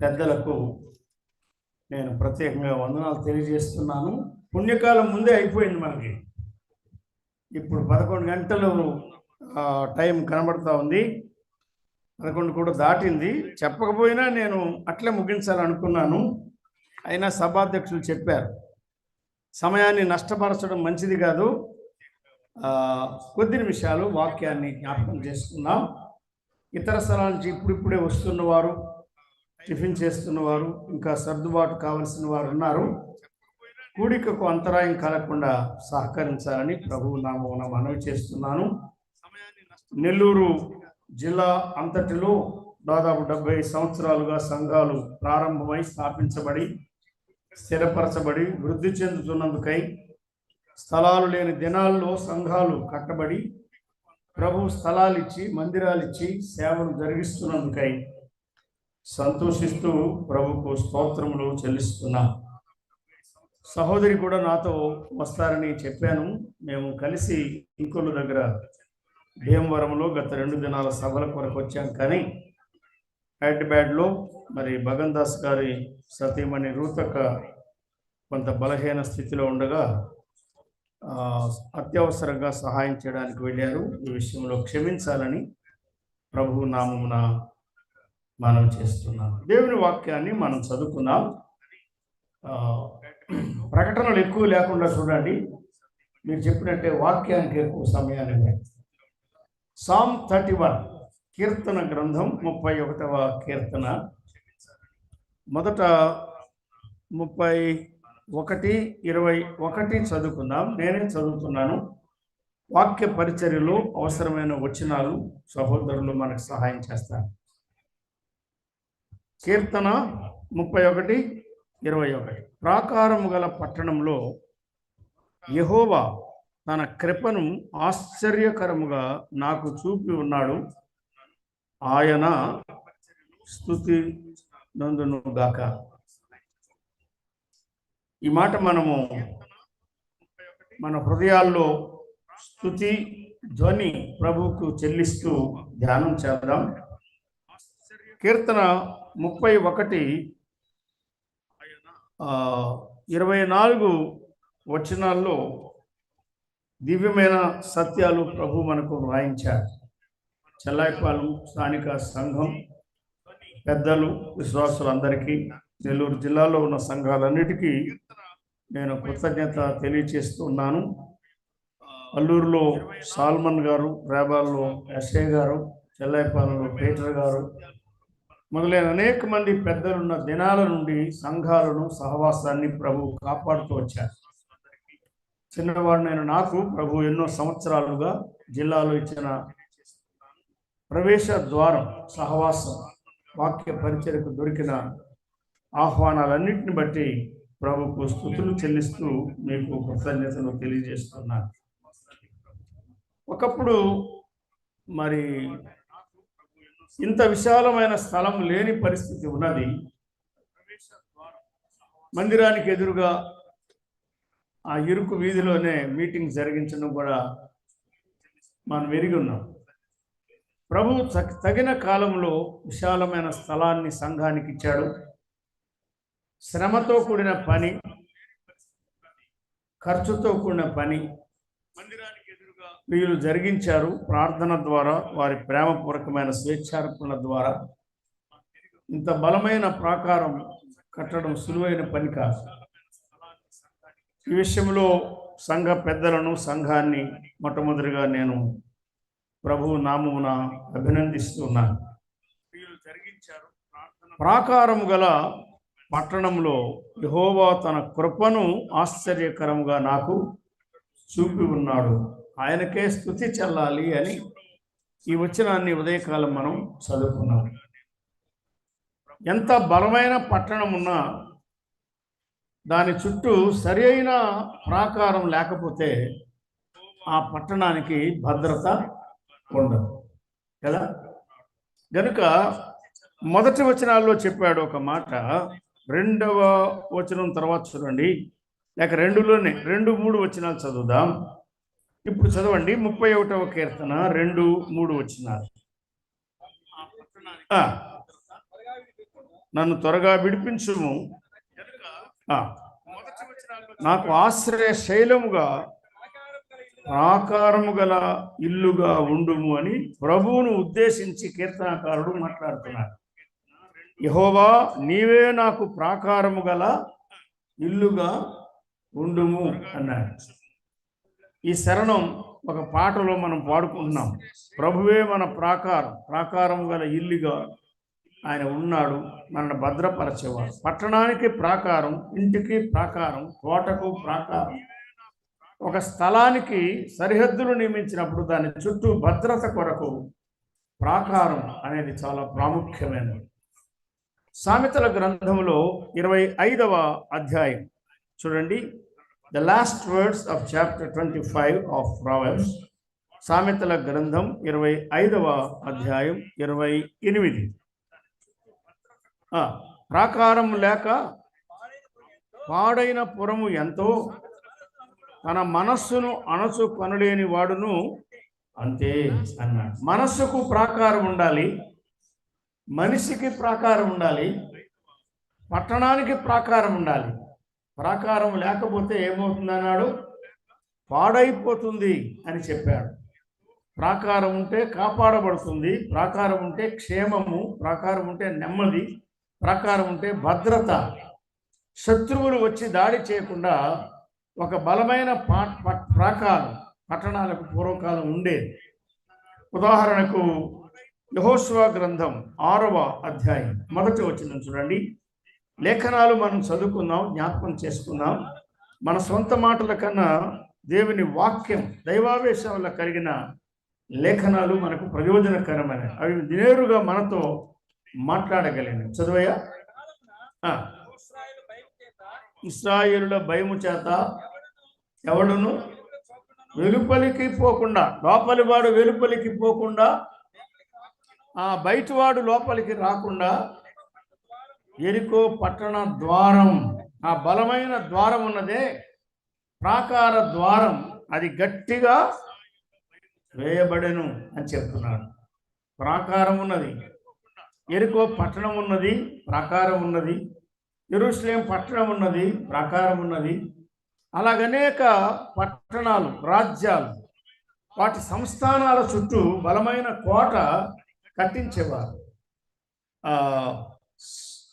పెద్దలకు నేను ప్రత్యేకంగా వందనాలు తెలియజేస్తున్నాను. పుణ్యకాలం ముందే అయిపోయింది మనకి. ఇప్పుడు 11 గంటలు టైం కనబడతా ఉంది. 11 కూడా దాటింది. చెప్పకపోయినా నేను అట్లే ముగించాలనుకున్నాను. అయినా సభాధ్యక్షులు చెప్పారు, సమయాన్ని నష్టపరచడం మంచిది కాదు. కొద్ది నిమిషాలు వాక్యాన్ని జ్ఞాపకం చేసుకున్నాం. ఇతర స్థలాల నుంచి ఇప్పుడిప్పుడే వస్తున్నవారు, టిఫిన్ చేస్తున్నవారు, ఇంకా సర్దుబాటు కావలసిన వారు ఉన్నారు. కూడికకు అంతరాయం కలగకుండా సహకరించాలని ప్రభువు నామమున మనవి చేస్తున్నాను. నెల్లూరు జిల్లా అంతటిలో దాదాపు 70 సంవత్సరాలుగా సంఘాలు ప్రారంభమై స్థాపించబడి స్థిరపరచబడి వృద్ధి చెందుతున్నందుకై, స్థలాలు లేని దినాల్లో సంఘాలు కట్టబడి ప్రభు స్థలాలు ఇచ్చి మందిరాలు ఇచ్చి సేవలు జరిగిస్తున్నందుకై సంతోషిస్తూ ప్రభుకు స్తోత్రములు చెల్లిస్తున్నాం. సహోదరి కూడా నాతో వస్తారని చెప్పాను. మేము కలిసి ఇంకొల్లు దగ్గర భీమవరంలో గత 2 దినాల సభల కొరకు వచ్చాం. కానీ హైదరాబాద్లో మరి భగన్-దాస్ గారి సతీమణి రూతక్క కొంత బలహీన స్థితిలో ఉండగా అత్యవసరంగా సహాయం చేయడానికి వెళ్ళారు. ఈ విషయంలో క్షమించాలని ప్రభు నామమున మనం చేస్తున్నాం. దేవుని వాక్యాన్ని మనం చదువుకున్నాం. ప్రకటనలు ఎక్కువ లేకుండా చూడండి. మీరు చెప్పినట్టే వాక్యానికి ఎక్కువ సమయాన్ని ఇవ్వండి. సామ్ 31 కీర్తన గ్రంథం 31వ కీర్తన మొదట 31, 21 చదువుకుందాం. నేనే చదువుతున్నాను. వాక్య పరిచర్యలో అవసరమైన వచనాలు సహోదరులు మనకు సహాయం చేస్తారు. కీర్తన 31, 21. ప్రాకారము గల పట్టణంలో యెహోవా తన కృపను ఆశ్చర్యకరముగా నాకు చూపి ఉన్నాడు. ఆయన స్తుతి నందును గాక. ఈ మాట మనము మన హృదయాల్లో స్తుతి ధ్వని ప్రభువుకు చెల్లిస్తూ ధ్యానం చేద్దాం. కీర్తన 31, 24 వచనాల్లో దివ్యమైన సత్యాలు ప్రభు మనకు రాయించారు. చెల్లాయిపాలెం స్థానిక సంఘం పెద్దలు, విశ్వాసులందరికీ, నెల్లూరు జిల్లాలో ఉన్న సంఘాలన్నిటికీ నేను కృతజ్ఞత తెలియచేస్తున్నాను. అల్లూరులో సాల్మన్ గారు, రేబాల్లో ఎస్ఏ గారు, చెల్లాయిపాలెంలో పీటర్ గారు మొదలైన అనేక మంది పెద్దలున్న దినాల నుండి సంఘాలను, సహవాసాన్ని ప్రభు కాపాడుతూ వచ్చారు. చిన్నవాడినైన నాకు ప్రభు ఎన్నో సంవత్సరాలుగా జిల్లాలో ఇచ్చిన ప్రవేశ ద్వారం, సహవాసం, వాక్య పరిచర్యకు దొరికిన ఆహ్వానాలన్నింటిని బట్టి ప్రభుకు స్తుతులు చెల్లిస్తూ మీకు కృతజ్ఞతలు తెలియజేస్తున్నాను. ఒకప్పుడు మరి ఇంత విశాలమైన స్థలం లేని పరిస్థితి ఉన్నది. మందిరానికి ఎదురుగా ఆ ఇరుకు వీధిలోనే మీటింగ్ జరిగించడం కూడా మనం ఎరిగి ఉన్నాం. ప్రభు తగిన కాలంలో విశాలమైన స్థలాన్ని సంఘానికి ఇచ్చాడు. శ్రమతో కూడిన పని, ఖర్చుతో కూడిన పని వీళ్ళు జరిగించారు. ప్రార్థన ద్వారా, వారి ప్రేమపూర్వకమైన స్వేచ్ఛార్పణ ద్వారా ఇంత బలమైన ప్రాకారం కట్టడం సులువైన పని కాదు. ఈ విషయంలో సంఘ పెద్దలను, సంఘాన్ని మొట్టమొదటిగా నేను ప్రభు నామమున అభినందిస్తున్నాను. ప్రాకారము గల పట్టణంలో యెహోవా తన కృపను ఆశ్చర్యకరముగా నాకు చూపి ఉన్నాడు. ఆయనకే స్తుతి చెల్లాలి అని ఈ వచనాన్ని ఉదయకాలం మనం చదువుకున్నాం. ఎంత బలమైన పట్టణం ఉన్నా దాని చుట్టూ సరి అయిన ప్రాకారం లేకపోతే ఆ పట్టణానికి భద్రత ఉండదు కదా. కనుక మొదటి వచనాల్లో చెప్పాడు ఒక మాట. 2వ వచనం తర్వాత చూడండి, లేక 2లోనే 2, 3 వచనాలు చదువుదాం. ఇప్పుడు చదవండి 31వ కీర్తన 2, 3 వచనాలు. నన్ను త్వరగా విడిపించుము. నాకు ఆశ్రయ శైలముగా ప్రాకారము గల ఇల్లుగా ఉండుము అని ప్రభువును ఉద్దేశించి కీర్తనకారుడు మాట్లాడుతున్నాడు. యెహోవా, నీవే నాకు ప్రాకారము గల ఇల్లుగా ఉండుము అన్నాడు. ఈ శరణం ఒక పాటలో మనం పాడుకుంటున్నాం. ప్రభువే మన ప్రాకారము గల ఇల్లుగా ఆయన ఉన్నాడు, మనల్ని భద్రపరచేవాడు. పట్టణానికి ప్రాకారం, ఇంటికి ప్రాకారం, కోటకు ప్రాకారం. ఒక స్థలానికి సరిహద్దులు నియమించినప్పుడు దాని చుట్టూ భద్రత కొరకు ప్రాకారం అనేది చాలా ప్రాముఖ్యమైనది. సామెతల గ్రంథంలో 25వ అధ్యాయం చూడండి. The last words of chapter 25 of proverbs. సామెతల గ్రంథం 25వ అధ్యాయం 28. ప్రాకారం లేక పాడైన పురము ఎంతో, తన మనస్సును అణచు కొనలేని వాడును అంతే అన్నాడు. మనస్సుకు ప్రాకారం ఉండాలి, మనిషికి ప్రాకారం ఉండాలి, పట్టణానికి ప్రాకారం ఉండాలి. ప్రాకారం లేకపోతే ఏమవుతుందన్నాడు? పాడైపోతుంది అని చెప్పాడు. ప్రాకారం ఉంటే కాపాడబడుతుంది, ప్రాకారం ఉంటే క్షేమము, ప్రాకారం ఉంటే నెమ్మది, ప్రాకారం ఉంటే భద్రత. శత్రువులు వచ్చి దాడి చేయకుండా ఒక బలమైన ప్రాకారం పట్టణాలకు పూర్వకాలం ఉండేది. ఉదాహరణకు యెహోషువ గ్రంథం 6వ అధ్యాయం 1వ వచనం చూడండి. లేఖనాలు మనం చదువుకుందాం, జ్ఞాపకం చేసుకుందాం. మన సొంత మాటల కన్నా దేవుని వాక్యం, దైవావేశం వల్ల కలిగిన లేఖనాలు మనకు ప్రయోజనకరమైనవి. అవి నేరుగా మనతో మాట్లాడగలిగినవి. చదువయ్యా. ఇశ్రాయేలుల భయము చేత ఎవడును వెలుపలికి పోకుండా, లోపలి వాడు వెలుపలికి పోకుండా, బయటివాడు లోపలికి రాకుండా, యెరికో పట్టణ ద్వారం, ఆ బలమైన ద్వారం ఉన్నదే ప్రాకార ద్వారం, అది గట్టిగా వేయబడెను అని చెప్తున్నాడు. ప్రాకారం ఉన్నది, యెరికో పట్టణం ఉన్నది, ప్రాకారం ఉన్నది. యెరూషలేం పట్టణం ఉన్నది, ప్రాకారం ఉన్నది. అలాగనేక పట్టణాలు, రాజ్యాలు, వాటి సంస్థానాల చుట్టూ బలమైన కోట కట్టించేవారు.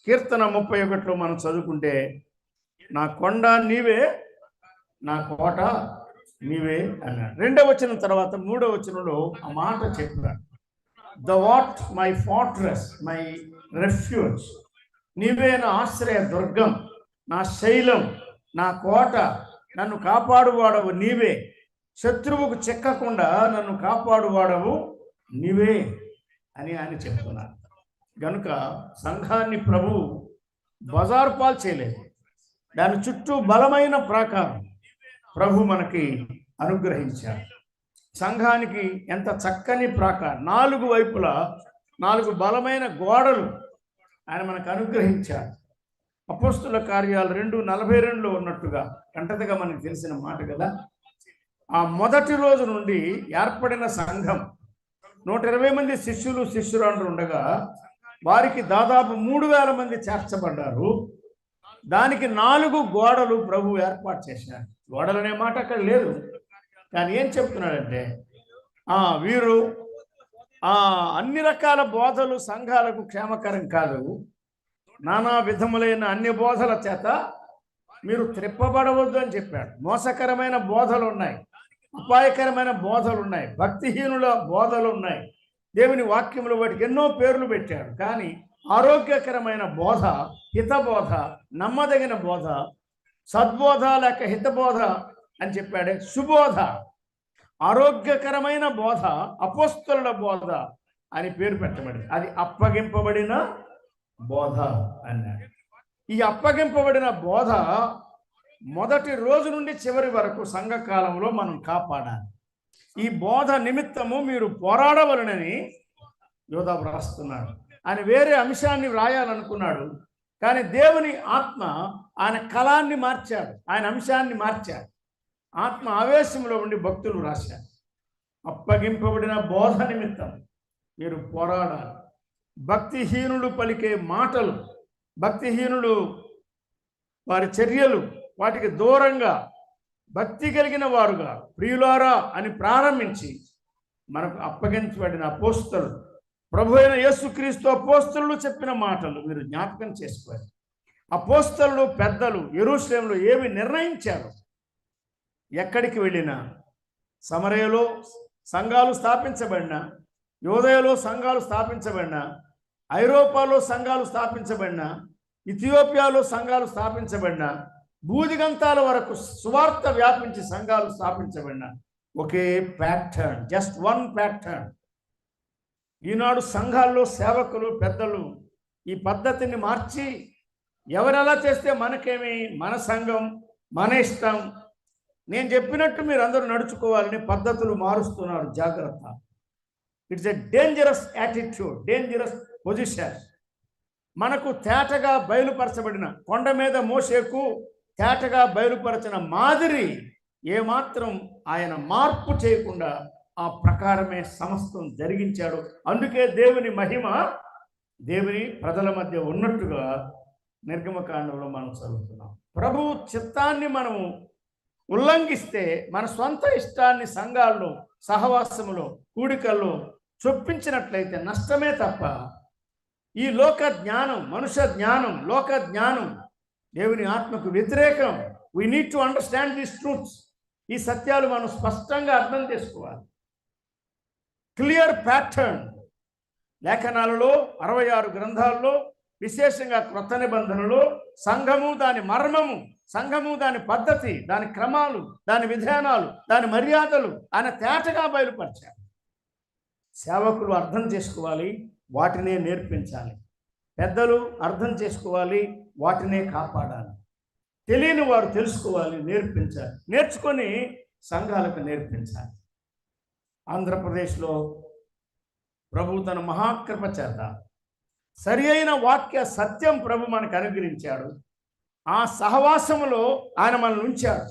కీర్తన 31లో మనం చదువుకుంటే, నా కొండ నీవే, నా కోట నీవే అన్నాడు. 2వ వచనం తర్వాత 3వ వచనంలో ఆ మాట చెప్పాడు. The what my fortress, my refuge. నీవే నా ఆశ్రయ దుర్గం, నా శైలం, నా కోట, నన్ను కాపాడువాడవు నీవే. శత్రువుకు చిక్కకుండా నన్ను కాపాడువాడవు నీవే అని ఆయన చెప్తున్నారు. గనుక సంఘాన్ని ప్రభు బజారు పాలు చేయలేదు. దాని చుట్టూ బలమైన ప్రాకారం ప్రభు మనకి అనుగ్రహించారు. సంఘానికి ఎంత చక్కని ప్రాకారం, 4 వైపులా 4 బలమైన గోడలు ఆయన మనకు అనుగ్రహించారు. అపోస్తుల కార్యాలు 2:42లో ఉన్నట్టుగా కంటతగా మనకు తెలిసిన మాట కదా. ఆ మొదటి రోజు నుండి ఏర్పడిన సంఘం 120 మంది శిష్యురాండ్రు ఉండగా వారికి దాదాపు 3000 మంది చేర్చబడ్డారు. దానికి 4 గోడలు ప్రభు ఏర్పాటు చేశారు. గోడలు అనే మాట అక్కడ లేదు, కానీ ఏం చెప్తున్నాడంటే వీరు అన్ని రకాల బోధలు సంఘాలకు క్షేమకరం కాదు. నానా విధములైన అన్ని బోధల చేత మీరు త్రిప్పబడవద్దు అని చెప్పాడు. మోసకరమైన బోధలు ఉన్నాయి, అపాయకరమైన బోధలు ఉన్నాయి, భక్తిహీనుల బోధలు ఉన్నాయి. దేవుని వాక్యములు వాటికి ఎన్నో పేర్లు పెట్టాడు. కానీ ఆరోగ్యకరమైన బోధ, హితబోధ, నమ్మదగిన బోధ, సద్బోధ లేక హితబోధ అని చెప్పాడే, సుబోధ, ఆరోగ్యకరమైన బోధ, అపోస్తలుల బోధ అని పేరు పెట్టబడింది. అది అప్పగింపబడిన బోధ అన్నాడు. ఈ అప్పగింపబడిన బోధ మొదటి రోజు నుండి చివరి వరకు సంఘకాలంలో మనం కాపాడాలి. ఈ బోధ నిమిత్తము మీరు పోరాడవలనని యోధా వ్రాస్తున్నాడు. ఆయన వేరే అంశాన్ని వ్రాయాలనుకున్నాడు, కానీ దేవుని ఆత్మ ఆయన కళాన్ని మార్చాడు, ఆయన అంశాన్ని మార్చాడు. ఆత్మ ఆవేశంలో ఉండి భక్తులు రాశారు. అప్పగింపబడిన బోధ నిమిత్తం మీరు పోరాడాలి. భక్తిహీనులు పలికే మాటలు భక్తిహీనులు వారి చర్యలు వాటికి దూరంగా భక్తి కలిగిన వారుగా ప్రియులారా అని ప్రారంభించి మనకు అప్పగించబడిన అపోస్తలు, ప్రభు అయిన యేసుక్రీస్తు అపోస్తలు చెప్పిన మాటలు మీరు జ్ఞాపకం చేసుకోవాలి. అపోస్తలు పెద్దలు యెరూషలేములో ఏమి నిర్ణయించారు? ఎక్కడికి వెళ్ళినా, సమరయలో సంఘాలు స్థాపించబడిన, యోదయలో సంఘాలు స్థాపించబడిన, ఐరోపాలో సంఘాలు స్థాపించబడిన, ఇథియోపియాలో సంఘాలు స్థాపించబడిన, భూదిగంతాల వరకు సువార్త వ్యాపించి సంఘాలు స్థాపించబడిన ఒకే ప్యాటర్న్, జస్ట్ వన్ ప్యాటర్న్. ఈనాడు సంఘాల్లో సేవకులు పెద్దలు ఈ పద్ధతిని మార్చి ఎవరెలా చేస్తే మనకేమి, మన సంఘం మన ఇష్టం, నేను చెప్పినట్టు మీరు అందరూ నడుచుకోవాలని పద్ధతులు మారుస్తున్నారు. జాగ్రత్త. It's a dangerous attitude, dangerous position. మనకు తేటగా బయలుపరచబడిన, కొండ మీద మోషేకు తేటగా బయలుపరచిన మాదిరి ఏమాత్రం ఆయన మార్పు చేయకుండా ఆ ప్రకారమే సమస్తం జరిగించాడు. అందుకే దేవుని మహిమ దేవుని ప్రజల మధ్య ఉన్నట్టుగా నిర్గమకాండంలో మనం చదువుతున్నాం. ప్రభు చిత్తాన్ని మనము ఉల్లంఘిస్తే మన సొంత ఇష్టాన్ని సంఘాల్లో, సహవాసములో, కూడికల్లో చొప్పించినట్లయితే నష్టమే తప్ప ఈ లోక జ్ఞానం, మనుష్య జ్ఞానం, లోక జ్ఞానం దేవుని ఆత్మకు వ్యతిరేకం. We need to understand these truths. ఈ సత్యాలు మనం స్పష్టంగా అర్థం చేసుకోవాలి. Clear pattern. లేఖనాలలో 66 గ్రంథాల్లో, విశేషంగా క్రొత్త నిబంధనలో సంఘము దాని మర్మము, సంఘము దాని పద్ధతి, దాని క్రమాలు, దాని విధానాలు, దాని మర్యాదలు ఆయన తేటగా బయలుపరిచారు. సేవకులు అర్థం చేసుకోవాలి, వాటినే నేర్పించాలి. పెద్దలు అర్థం చేసుకోవాలి, వాటినే కాపాడాలి. తెలియని వారు తెలుసుకోవాలి, నేర్పించాలి. నేర్చుకొని సంఘాలకు నేర్పించాలి. ఆంధ్రప్రదేశ్లో ప్రభు తన మహాకృప చేత సరి అయిన వాక్య సత్యం ప్రభు మనకు అనుగ్రహించాడు. ఆ సహవాసములో ఆయన మనల్ని ఉంచాడు.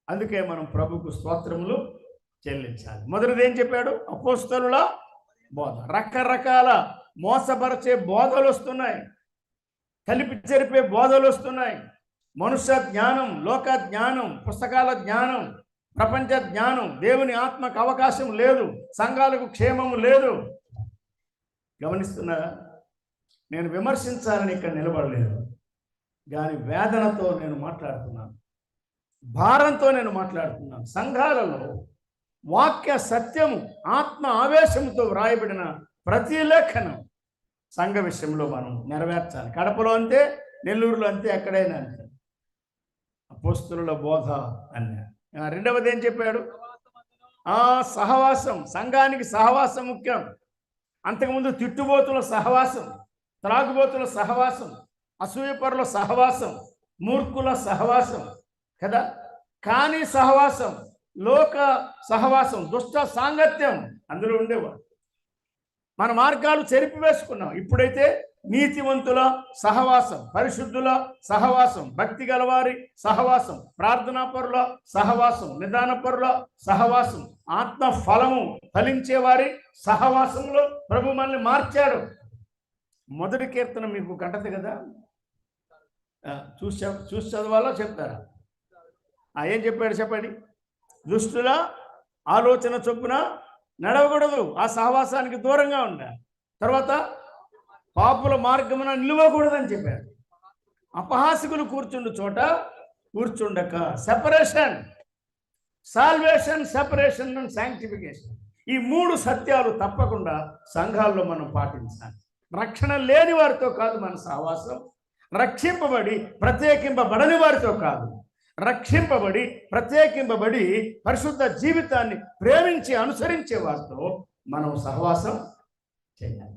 అందుకే మనం ప్రభుకు స్తోత్రములు చెల్లించాలి. మొదటిది ఏం చెప్పాడు? అపోస్తలుల బోధ. రకరకాల మోసపరిచే బోధలు వస్తున్నాయి, కలిపి జరిపే బోధలు వస్తున్నాయి. మనుష్య జ్ఞానం, లోక జ్ఞానం, పుస్తకాల జ్ఞానం, ప్రపంచ జ్ఞానం, దేవుని ఆత్మకు అవకాశం లేదు, సంఘాలకు క్షేమము లేదు. గమనిస్తున్నారా? నేను విమర్శించాలని ఇక్కడ నిలబడలేదు, కానీ వేదనతో నేను మాట్లాడుతున్నాను, భారంతో నేను మాట్లాడుతున్నాను. సంఘాలలో వాక్య సత్యము, ఆత్మ ఆవేశంతో వ్రాయబడిన ప్రతి లేఖనం సంఘ విషయంలో మనం నెరవేర్చాలి. కడపలో అంతే, నెల్లూరులో అంతే, ఎక్కడైనా అంతే. అపోస్తలుల బోధ అన్నాడు. రెండవది ఏం చెప్పాడు? సహవాసం. సంఘానికి సహవాసం ముఖ్యం. అంతకుముందు తిట్టుబోతుల సహవాసం, త్రాగుబోతుల సహవాసం, అసూయపరుల సహవాసం, మూర్ఖుల సహవాసం కదా. కానీ సహవాసం, లోక సహవాసం, దుష్ట సాంగత్యం అందులో ఉండేవాడు. మన మార్గాలు చెరిపివేసుకున్నాం. ఇప్పుడైతే నీతివంతుల సహవాసం, పరిశుద్ధుల సహవాసం, భక్తి గలవారి సహవాసం, ప్రార్థనాపరుల సహవాసం, నిదానపరుల సహవాసం, ఆత్మ ఫలము ఫలించేవారి సహవాసంలో ప్రభు మనల్ని మార్చాడు. మొదటి కీర్తన మీకు కంటది కదా, చూసి చదవాలో చెప్తారా? ఏం చెప్పాడు చెప్పండి? దుష్టుల ఆలోచన చొప్పున నడవకూడదు, ఆ సహవాసానికి దూరంగా ఉండాలి. తర్వాత పాపుల మార్గమున నిలవకూడదని చెప్పారు. అపహాసకులు కూర్చుండు చోట కూర్చుండక. Separation, salvation, separation and sanctification, ఈ 3 సత్యాలు తప్పకుండా సంఘాల్లో మనం పాటించాలి. రక్షణ లేని వారితో కాదు మన సహవాసం, రక్షింపబడి ప్రత్యేకింపబడని వారితో కాదు, రక్షింపబడి ప్రత్యేకింపబడి పరిశుద్ధ జీవితాన్ని ప్రేమించి అనుసరించే వారితో మనం సహవాసం చేయాలి.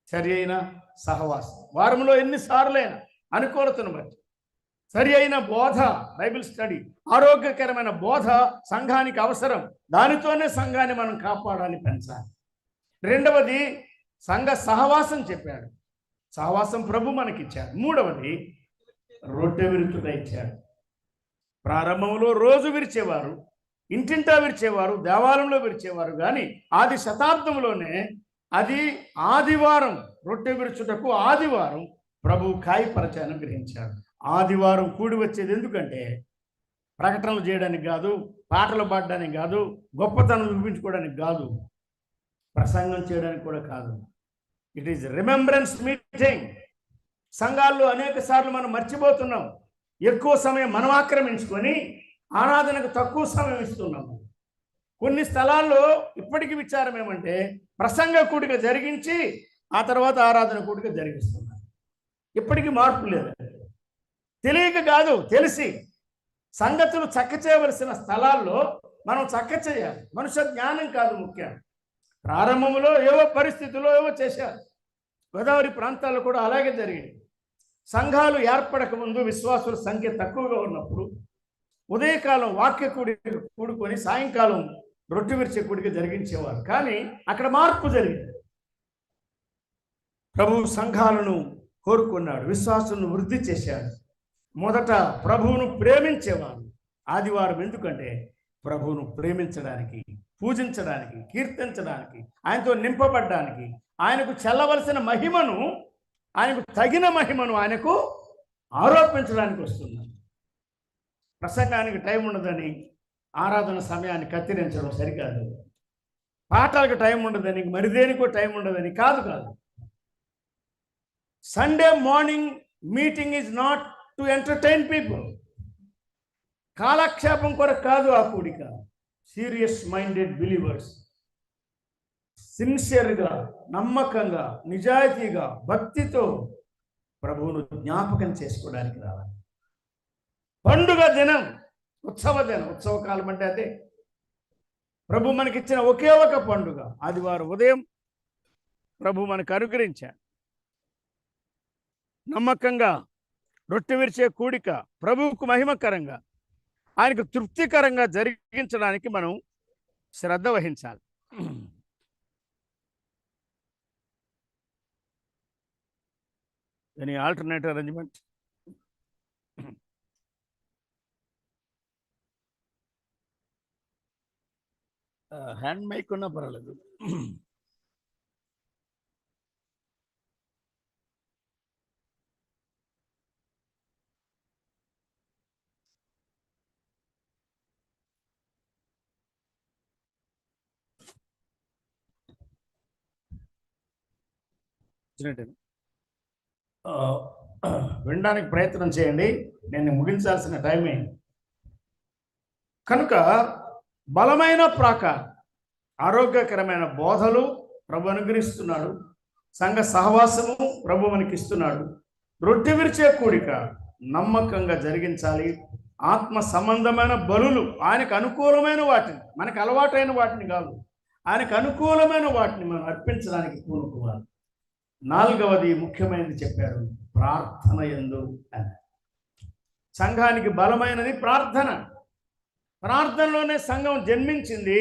సరి అయిన సహవాసం, వారంలో ఎన్నిసార్లైనా అనుకూలతను బట్టి సరి అయిన బోధ, బైబిల్ స్టడీ, ఆరోగ్యకరమైన బోధ సంఘానికి అవసరం. దానితోనే సంఘాన్ని మనం కాపాడాలి, పెంచాలి. రెండవది సంఘ సహవాసం చెప్పాడు. సహవాసం ప్రభు మనకిచ్చాడు. మూడవది రొట్టె విరుచుట ఇచ్చాడు. ప్రారంభంలో రోజు విరిచేవారు, ఇంటింటా విరిచేవారు, దేవాలయంలో విరిచేవారు. కానీ ఆది శతాబ్దంలోనే అది ఆదివారం, రొట్టె విరుచుటకు ఆదివారం ప్రభు కాయపరచ అనుగ్రహించాడు. ఆదివారం కూడి వచ్చేది ఎందుకంటే ప్రకటనలు చేయడానికి కాదు, పాటలు పాడడానికి కాదు, గొప్పతనం చూపించుకోవడానికి కాదు, ప్రసంగం చేయడానికి కూడా కాదు. It is remembrance meeting. సంఘాల్లో అనేక సార్లు మనం మర్చిపోతున్నాం. ఎక్కువ సమయం మనం ఆక్రమించుకొని ఆరాధనకు తక్కువ సమయం ఇస్తున్నాము. కొన్ని స్థలాల్లో ఇప్పటికీ విచారం ఏమంటే ప్రసంగ కూడిక జరిగించి ఆ తర్వాత ఆరాధన కూడిక జరిగిస్తున్నారు. ఇప్పటికీ మార్పు లేదు. తెలియక కాదు, తెలిసి సంగతులు చక్క చేయవలసిన స్థలాల్లో మనం చక్క చేయాలి. మనుష్య జ్ఞానం కాదు ముఖ్యం. ప్రారంభంలో ఏవో పరిస్థితుల్లో ఏవో చేశారు. గోదావరి ప్రాంతాల్లో కూడా అలాగే జరిగింది. సంఘాలు ఏర్పడక ముందు విశ్వాసుల సంఖ్య తక్కువగా ఉన్నప్పుడు ఉదయకాలం వాక్య కూడుకొని సాయంకాలం రొట్టె విరిచే కూడిక జరిగించేవారు. కానీ అక్కడ మార్పు జరిగింది. ప్రభు సంఘాలను కోరుకున్నాడు, విశ్వాసులను వృద్ధి చేశాడు. మొదట ప్రభువును ప్రేమించేవారు. ఆదివారం ఎందుకంటే ప్రభువును ప్రేమించడానికి, పూజించడానికి, కీర్తించడానికి, ఆయనతో నింపబడ్డానికి, ఆయనకు చెల్లవలసిన మహిమను, ఆయనకు తగిన మహిమను ఆయనకు ఆరోపించడానికి వస్తున్నారు. ప్రసంగానికి టైం ఉండదని ఆరాధన సమయాన్ని కత్తిరించడం సరికాదు. పాటలకు టైం ఉండదని, మరిదేనికో టైం ఉండదని కాదు. Sunday morning meeting is not to entertain people. కాలక్షేపం కొరకు కాదు ఆ కూడిక. సీరియస్ మైండెడ్ బిలీవర్స్ సిన్సియర్గా, నమ్మకంగా, నిజాయితీగా, భక్తితో ప్రభువును జ్ఞాపకం చేసుకోవడానికి రావాలి. పండుగ దినం, ఉత్సవ దినం, ఉత్సవకాలం అంటే అదే. ప్రభు మనకిచ్చిన ఒకే ఒక పండుగ ఆదివారం ఉదయం ప్రభు మనకు అనుగ్రహించాడు. నమ్మకంగా రొట్టె విరిచే కూడిక ప్రభువుకు మహిమకరంగా, ఆయనకు తృప్తికరంగా జరిగించడానికి మనం శ్రద్ధ వహించాలి. Any alternative arrangement? Hand mic ఉన్నా పర్వాలేదు. వినడానికి ప్రయత్నం చేయండి. నేను ముగించాల్సిన టైం అయింది కనుక బలమైన ప్రాకారం, ఆరోగ్యకరమైన బోధలు ప్రభు అనుగ్రహిస్తున్నాడు. సంఘ సహవాసము ప్రభు మనకి ఇస్తున్నాడు. రొట్టె విరిచే కూడిక నమ్మకంగా జరిగించాలి. ఆత్మ సంబంధమైన బలులు, ఆయనకు అనుకూలమైన వాటిని, మనకు అలవాటైన వాటిని కాదు, ఆయనకు అనుకూలమైన వాటిని మనం అర్పించడానికి పూనుకోవాలి. నాలుగవది ముఖ్యమైనది చెప్పారు, ప్రార్థన యందు అని. సంఘానికి బలమైనది ప్రార్థన. ప్రార్థనలోనే సంఘం జన్మించింది,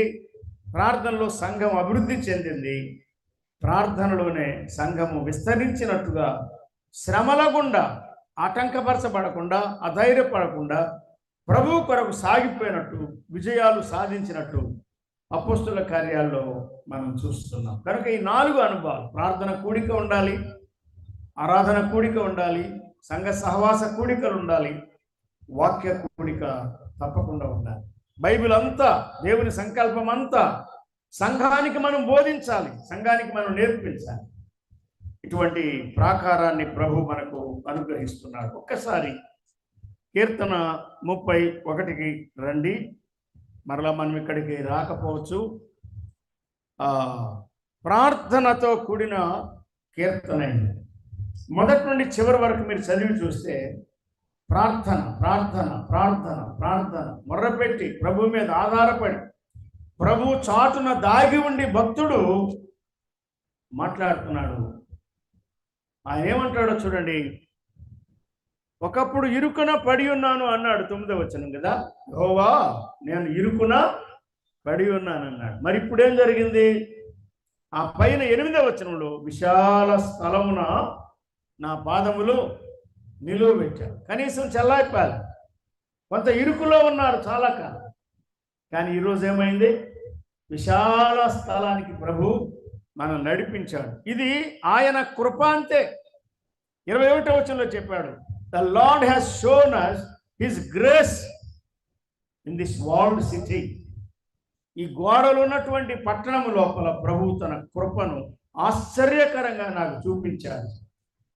ప్రార్థనలో సంఘం అభివృద్ధి చెందింది, ప్రార్థనలోనే సంఘము విస్తరించినట్టుగా శ్రమల గుండా ఆటంకపరచబడకుండా, అధైర్యపడకుండా ప్రభువు కొరకు సాగిపోయినట్టు, విజయాలు సాధించినట్టు అపోస్తుల కార్యాల్లో మనం చూస్తున్నాం. కనుక ఈ 4 అనుభవాలు, ప్రార్థన కూడిక ఉండాలి, ఆరాధన కూడిక ఉండాలి, సంఘ సహవాస కూడికలు ఉండాలి, వాక్య కూడిక తప్పకుండా ఉండాలి. బైబిల్ అంతా, దేవుని సంకల్పం అంతా సంఘానికి మనం బోధించాలి, సంఘానికి మనం నేర్పించాలి. ఇటువంటి ప్రాకారాన్ని ప్రభు మనకు అనుగ్రహిస్తున్నాడు. ఒక్కసారి కీర్తన 31కి రండి. మరలా మనం ఇక్కడికి రాకపోవచ్చు. ప్రార్థనతో కూడిన కీర్తన మొదటి నుండి చివరి వరకు మీరు చదివి చూస్తే ప్రార్థన ప్రార్థన ప్రార్థన ప్రార్థన, మొర్రపెట్టి ప్రభు మీద ఆధారపడి ప్రభు చాటున దాగి ఉండి భక్తుడు మాట్లాడుతున్నాడు. ఆయన ఏమంటాడో చూడండి. ఒకప్పుడు ఇరుకున పడి ఉన్నాను అన్నాడు, 9వ వచనం కదా. యెహోవా నేను ఇరుకున పడి ఉన్నాను అన్నాడు. మరి ఇప్పుడు ఏం జరిగింది? ఆ పైన 8వ వచనంలో విశాల స్థలమున నా పాదములు నిలువబెట్టాడు. కనీసం చెల్లాయిపాలి. కొంత ఇరుకులో ఉన్నారు చాలా కాలం, కానీ ఈరోజు ఏమైంది? విశాల స్థలానికి ప్రభు మనం నడిపించాడు. ఇది ఆయన కృప అంతే. 21వ వచనంలో చెప్పాడు, the lord has shown us his grace in this walled city. ఈ గోడలు ఉన్నటువంటి పట్టణం లోపల ప్రభువు తన కృపను ఆశ్చర్యకరంగా నాకు చూపించాడు.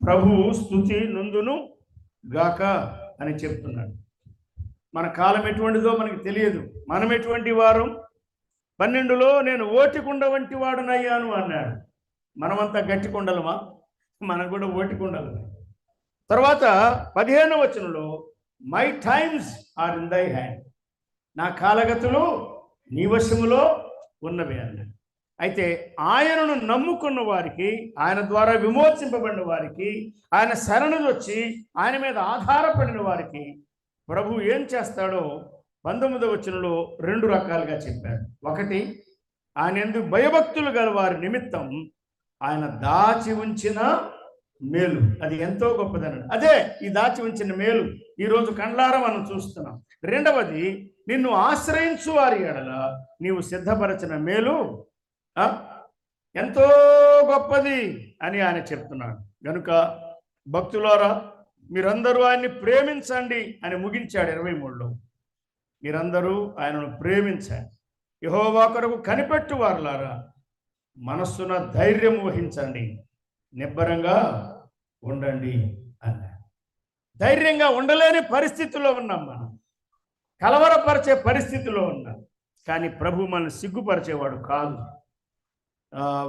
ప్రభువు స్తుతి నుందును గాక అని చెప్తున్నాడు. మన కాలం ఎటువంటిదో మనకి తెలియదు. మనం ఎటువంటి వారు? 12లో నేను ఓటికుండ వంటి వాడునయ్యాను అన్నాడు. మనమంతా గట్టి కొండలమా? మనం కూడా ఓటికుండలు. తర్వాత 15వ వచనంలో my times are in thy hand, నా కాలగతులు నీ వశములో ఉన్నవి అన్నాడు. అయితే ఆయనను నమ్ముకున్న వారికి, ఆయన ద్వారా విమోచింపబడిన వారికి, ఆయన శరణు వచ్చి ఆయన మీద ఆధారపడిన వారికి ప్రభు ఏం చేస్తాడో 19వ వచనంలో 2 రకాలుగా చెప్పాడు. ఒకటి, ఆయన యందు భయభక్తులు గల వారి నిమిత్తం ఆయన దాచి ఉంచిన మేలు, అది ఎంతో గొప్పదన్నాడు. అదే ఈ దాచి ఉంచిన మేలు ఈరోజు కండ్లారా మనం చూస్తున్నాం. రెండవది, నిన్ను ఆశ్రయించు వారి ఎడల నీవు సిద్ధపరచిన మేలు ఎంతో గొప్పది అని ఆయన చెప్తున్నాడు. కనుక భక్తులారా, మీరందరూ ఆయన్ని ప్రేమించండి అని ముగించాడు 23లో. మీరందరూ ఆయనను ప్రేమించండి. యెహోవా కొరకు కనిపెట్టు వారులారా, మనస్సున ధైర్యం వహించండి, నిబ్బరంగా ఉండండి అన్నాడు. ధైర్యంగా ఉండలేని పరిస్థితిలో ఉన్నాం మనం, కలవరపరిచే పరిస్థితిలో ఉన్నాం. కానీ ప్రభు మనల్ని సిగ్గుపరిచేవాడు కాదు.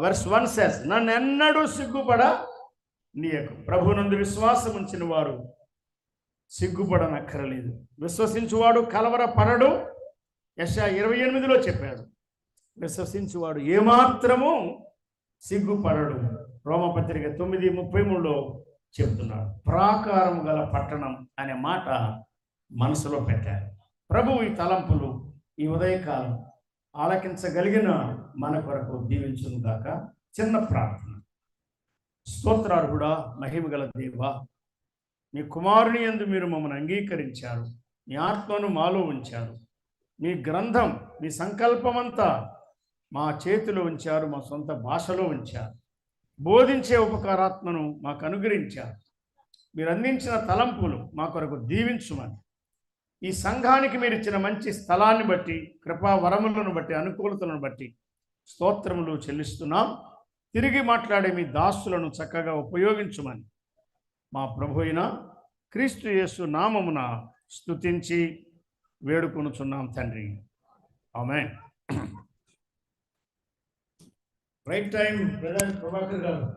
వర్స్ 1 says, నన్ను ఎన్నడూ సిగ్గుపడ నీయకు. ప్రభునందు విశ్వాసం ఉంచిన వారు సిగ్గుపడనక్కరలేదు. విశ్వసించువాడు కలవరపడడు. యెషయా 28లో చెప్పాడు, విశ్వసించువాడు ఏమాత్రము సిగ్గుపడడు. రోమపత్రిక 9:33లో చెప్తున్నాడు. ప్రాకారం గల పట్టణం అనే మాట మనసులో పెట్టారు. ప్రభువు ఈ తలంపులు ఈ ఉదయకాలం ఆలకించగలిగిన మన కొరకు దీవించును గాక. చిన్న ప్రార్థన. స్తోత్రార్హుడా, మహిమగల దేవా, మీ కుమారుని యందు మీరు మమ్మల్ని అంగీకరించారు, మీ ఆత్మను మాలో ఉంచారు, మీ గ్రంథం, మీ సంకల్పమంతా మా చేతిలో ఉంచారు, మా సొంత భాషలో ఉంచారు, బోధించే ఉపకారాత్మను మాకు అనుగ్రహించారు. మీరు అందించిన తలంపులు మా కొరకు దీవించుమని, ఈ సంఘానికి మీరు ఇచ్చిన మంచి స్థలాన్ని బట్టి, కృపా వరములను బట్టి, అనుకూలతలను బట్టి స్తోత్రములు చెల్లిస్తున్నాం. తిరిగి మాట్లాడే మీ దాసులను చక్కగా ఉపయోగించుమని మా ప్రభు అయిన క్రీస్తు యేసు నామమున స్తుతించి వేడుకొనుచున్నాం తండ్రి. ఆమేన్. రైట్ టైం బ్రదర్ ప్రభాకర్ గారు.